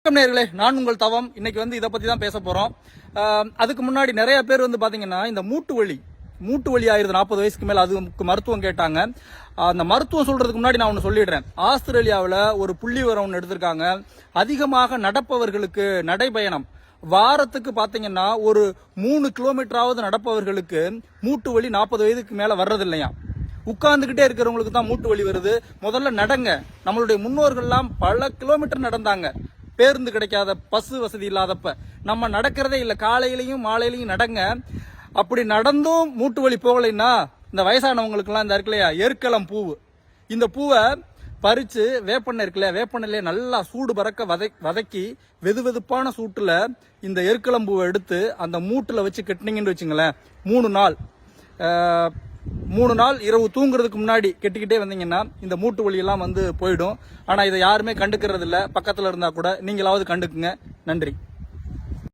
வணக்கம் நேயர்களே, நான் உங்கள் தவம். இன்னைக்கு இதை பத்தி தான் பேச போறோம். அதுக்கு முன்னாடி நிறைய பேர் பாத்தீங்கன்னா இந்த மூட்டு வலி ஆயிருது 40 வயசுக்கு மேல, அதுக்கு மருத்துவம் கேட்டாங்க. அந்த மருத்துவம் சொல்றதுக்கு முன்னாடி நான் ஒன்னு சொல்லிடுறேன். ஆஸ்திரேலியாவில் ஒரு புள்ளிவிவரம் ஒன்று எடுத்திருக்காங்க. அதிகமாக நடப்பவர்களுக்கு நடைபயணம் வாரத்துக்கு பாத்தீங்கன்னா ஒரு 3 கிலோமீட்டராவது நடப்பவர்களுக்கு மூட்டு வலி 40 வயதுக்கு மேல வர்றது இல்லையா. உட்கார்ந்துகிட்டே இருக்கிறவங்களுக்கு தான் மூட்டு வலி வருது. முதல்ல நடங்க. நம்மளுடைய முன்னோர்கள்லாம் பல கிலோமீட்டர் நடந்தாங்க. பேருந்து கிடைக்காத, பஸ் வசதி இல்லாதப்ப நம்ம நடக்கிறதே இல்லை. காலையிலையும் மாலையிலையும் நடங்க. அப்படி நடந்தும் மூட்டு வலி போகலைன்னா இந்த வயசானவங்களுக்கு எல்லாம் இந்த இருக்குல்லையா எருக்களம் பூவு, இந்த பூவை பறிச்சு வேப்பெண்ணெய் இருக்குல்ல, வேப்பெண்ணையிலே நல்லா சூடு பறக்க வதக்கி வெதுவெதுப்பான சூட்டுல இந்த எருக்களம் பூவை எடுத்து அந்த மூட்டுல வச்சு கட்டினீங்கன்னு வச்சுங்களேன், 3 நாள் இரவு தூங்குறதுக்கு முன்னாடி கெட்டிக்கிட்டே வந்தீங்கன்னா இந்த மூட்டு வலி எல்லாம் போயிடும். ஆனா இதை யாருமே கண்டுக்கிறது இல்ல. பக்கத்துல இருந்தா கூட நீங்களாவது கண்டுக்குங்க. நன்றி.